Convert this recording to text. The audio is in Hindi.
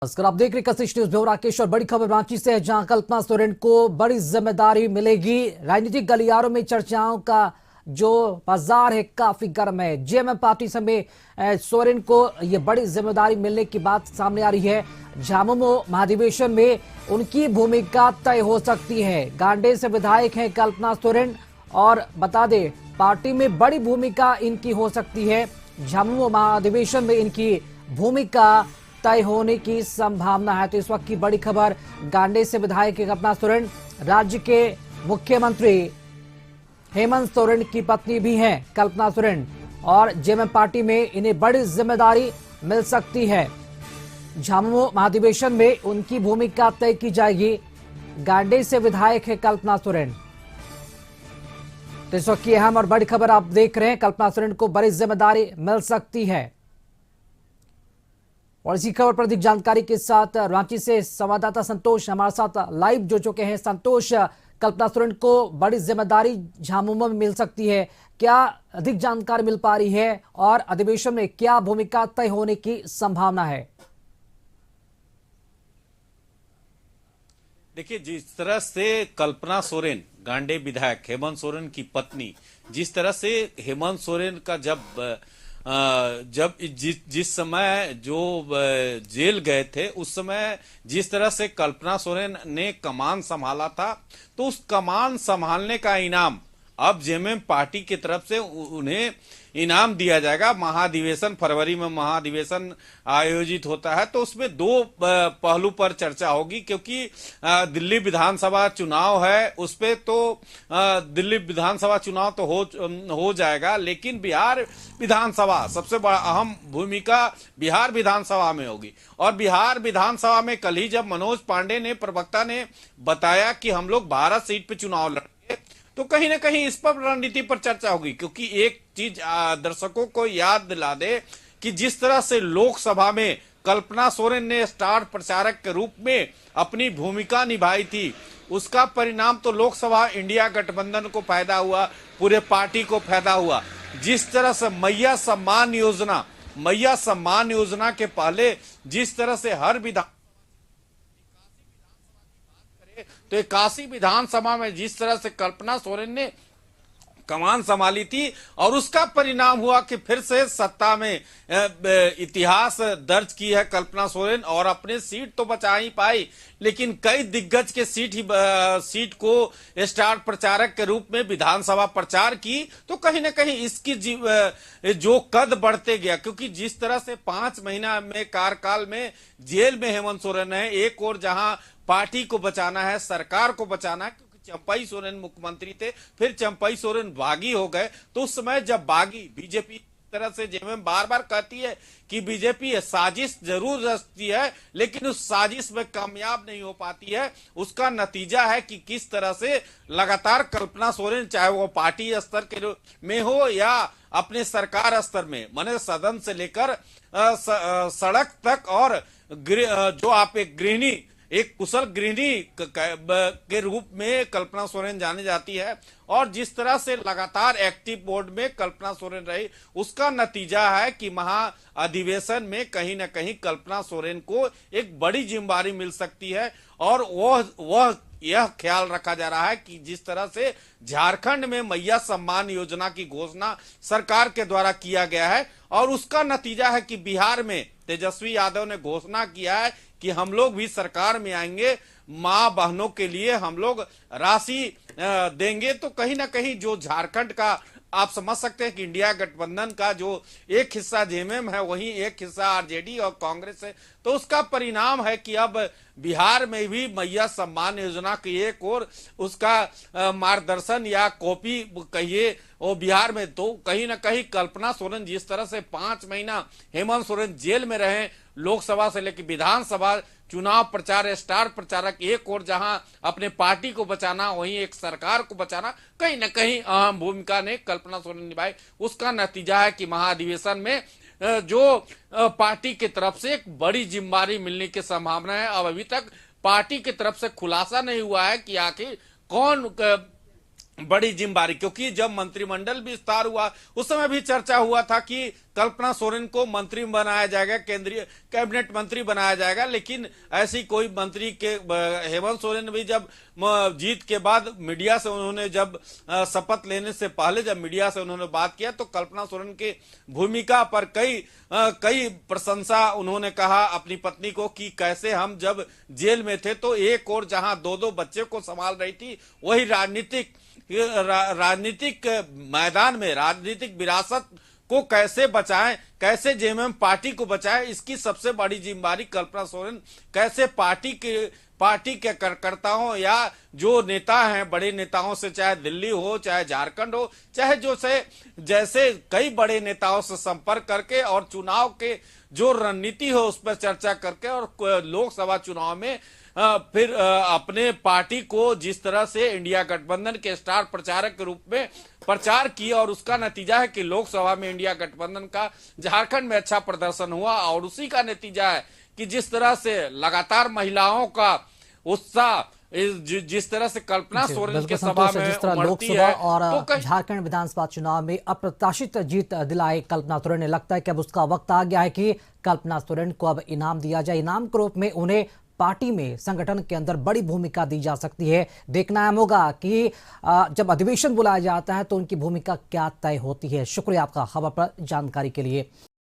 नमस्कार, आप देख रहे कशिश न्यूज ब्यूरो। राकेश और बड़ी खबर रांची से है, जहां कल्पना सोरेन को बड़ी जिम्मेदारी मिलेगी। राजनीतिक गलियारों में चर्चाओं का जो बाजार है काफी गर्म है। जेएमएम पार्टी में सोरेन को यह बड़ी जिम्मेदारी मिलने की बात सामने आ रही है। झामुमो महाधिवेशन में उनकी भूमिका तय हो सकती है। गांडे से विधायक हैं कल्पना सोरेन, और बता दें पार्टी में बड़ी भूमिका इनकी हो सकती है। झामुमो महाधिवेशन में इनकी भूमिका तय होने की संभावना है। तो इस वक्त की बड़ी खबर, गांडे से विधायक कल्पना सोरेन राज्य के मुख्यमंत्री हेमंत सोरेन की पत्नी भी हैं कल्पना सोरेन, और जेएमएम पार्टी में इन्हें बड़ी जिम्मेदारी मिल सकती है। झामुमो महाधिवेशन में उनकी भूमिका तय की जाएगी। गांडे से विधायक है कल्पना सोरेन। तो इस वक्त की अहम और बड़ी खबर आप देख रहे हैं, कल्पना सोरेन को बड़ी जिम्मेदारी मिल सकती है। और इसी खबर पर अधिक जानकारी के साथ रांची से संवाददाता संतोष हमारे साथ लाइव जुड़ चुके हैं। संतोष, कल्पना सोरेन को बड़ी जिम्मेदारी झामुमो में मिल सकती है, क्या अधिक जानकारी मिल पा रही है और अधिवेशन में क्या भूमिका तय होने की संभावना है? देखिए, जिस तरह से कल्पना सोरेन गांडे विधायक हेमंत सोरेन की पत्नी, जिस तरह से हेमंत सोरेन का जब जिस समय जो जेल गए थे उस समय जिस तरह से कल्पना सोरेन ने कमान संभाला था, तो उस कमान संभालने का इनाम अब जेएमएम पार्टी की तरफ से उन्हें इनाम दिया जाएगा। महाधिवेशन फरवरी में महाधिवेशन आयोजित होता है, तो उसमें दो पहलू पर चर्चा होगी, क्योंकि दिल्ली विधानसभा चुनाव है, उस पे तो दिल्ली विधानसभा चुनाव तो हो जाएगा, लेकिन बिहार विधानसभा सबसे बड़ा अहम भूमिका बिहार विधानसभा में होगी। और बिहार विधानसभा में कल ही जब मनोज पांडे ने, प्रवक्ता ने बताया कि हम लोग 12 सीट पे चुनाव लड़ेंगे, तो कहीं ना कहीं इस पर रणनीति पर चर्चा होगी। क्योंकि एक चीज दर्शकों को याद दिला दे कि जिस तरह से लोकसभा में कल्पना सोरेन ने स्टार प्रचारक के रूप में अपनी भूमिका निभाई थी, उसका परिणाम तो लोकसभा इंडिया गठबंधन को फायदा हुआ, पूरे पार्टी को फायदा हुआ। जिस तरह से मैया सम्मान योजना के पहले जिस तरह से हर विधान तो 81 विधानसभा में जिस तरह से कल्पना सोरेन ने कमान संभाली थी, और उसका परिणाम हुआ कि फिर से सत्ता में इतिहास दर्ज की है कल्पना सोरेन, और अपने सीट तो बचा ही पाई, लेकिन कई दिग्गज के सीट को स्टार प्रचारक के रूप में विधानसभा प्रचार की। तो कहीं ना कहीं इसकी जो कद बढ़ते गया, क्योंकि जिस तरह से 5 महीना में कार्यकाल में जेल में हेमंत सोरेन है, एक और जहां पार्टी को बचाना है, सरकार को बचाना है, क्योंकि चंपई सोरेन मुख्यमंत्री थे, फिर चंपई सोरेन बागी हो गए। तो उस समय जब बागी बीजेपी तरह से जेएमएम बार बार कहती है कि बीजेपी साजिश जरूर रचती है, लेकिन उस साजिश में कामयाब नहीं हो पाती है। उसका नतीजा है कि किस तरह से लगातार कल्पना सोरेन, चाहे वो पार्टी स्तर के में हो या अपने सरकार स्तर में, माने सदन से लेकर सड़क तक, और जो आप एक कुशल गृहिणी के रूप में कल्पना सोरेन जानी जाती है, और जिस तरह से लगातार एक्टिव बोर्ड में कल्पना सोरेन रही, उसका नतीजा है कि महाअधिवेशन में कहीं ना कहीं कल्पना सोरेन को एक बड़ी जिम्मेदारी मिल सकती है। और वह यह ख्याल रखा जा रहा है कि जिस तरह से झारखंड में मैया सम्मान योजना की घोषणा सरकार के द्वारा किया गया है, और उसका नतीजा है कि बिहार में तेजस्वी यादव ने घोषणा किया है कि हम लोग भी सरकार में आएंगे, मां बहनों के लिए हम लोग राशि देंगे। तो कहीं ना कहीं जो झारखंड का आप समझ सकते हैं कि इंडिया गठबंधन का जो एक हिस्सा जेएमएम है, वहीं एक हिस्सा आरजेडी और कांग्रेस है, तो उसका परिणाम है कि अब बिहार में भी मैया सम्मान योजना की एक और उसका मार्गदर्शन या कॉपी कहिए वो बिहार में, तो कहीं ना कहीं कल्पना सोरेन जिस तरह से 5 महीना हेमंत सोरेन जेल में रहे, लोकसभा से लेकर विधानसभा चुनाव प्रचार, स्टार प्रचारक, एक और जहां अपने पार्टी को बचाना, वहीं एक सरकार को बचाना, कहीं ना कहीं अहम भूमिका ने कल्पना सोरेन निभाई। उसका नतीजा है कि महाधिवेशन में जो पार्टी की तरफ से एक बड़ी जिम्मेदारी मिलने की संभावना है। अब अभी तक पार्टी की तरफ से खुलासा नहीं हुआ है कि आखिर कौन बड़ी जिम्मेदारी, क्योंकि जब मंत्रिमंडल विस्तार हुआ उस समय भी चर्चा हुआ था कि कल्पना सोरेन को मंत्री बनाया जाएगा, केंद्रीय कैबिनेट मंत्री बनाया जाएगा, लेकिन ऐसी कोई मंत्री के हेमंत सोरेन भी जब जीत के बाद मीडिया से उन्होंने जब शपथ लेने से पहले जब मीडिया से उन्होंने बात किया तो कल्पना सोरेन की भूमिका पर कई प्रशंसा उन्होंने कहा अपनी पत्नी को कि कैसे हम जब जेल में थे तो एक और जहां दो दो बच्चे को संभाल रही थी, वही राजनीतिक मैदान में राजनीतिक विरासत को कैसे बचाएं, कैसे जेएमएम पार्टी को बचाएं, इसकी सबसे बड़ी जिम्मेदारी कल्पना सोरेन कैसे पार्टी के कार्यकर्ताओं या जो नेता हैं बड़े नेताओं से, चाहे दिल्ली हो चाहे झारखंड हो चाहे जैसे कई बड़े नेताओं से संपर्क करके और चुनाव के जो रणनीति हो उस पर चर्चा करके और लोकसभा चुनाव में फिर अपने पार्टी को जिस तरह से इंडिया गठबंधन के स्टार प्रचारक के रूप में प्रचार किया और उसका नतीजा है कि लोकसभा में इंडिया गठबंधन का झारखंड में अच्छा प्रदर्शन हुआ और उसी का नतीजा है कि जिस तरह से लगातार महिलाओं का उत्साह जिस तरह से कल्पना सोरेन के सभा में जिस तरह उमड़ती लोकसभा है और तो झारखंड विधानसभा चुनाव में अप्रत्याशित जीत दिलाए कल्पना सोरेन ने, लगता है कि अब उसका वक्त आ गया है कि कल्पना सोरेन को अब इनाम दिया जाए। इनाम के रूप में उन्हें पार्टी में संगठन के अंदर बड़ी भूमिका दी जा सकती है। देखना अहम होगा कि जब अधिवेशन बुलाया जाता है तो उनकी भूमिका क्या तय होती है। शुक्रिया आपका खबर पर जानकारी के लिए।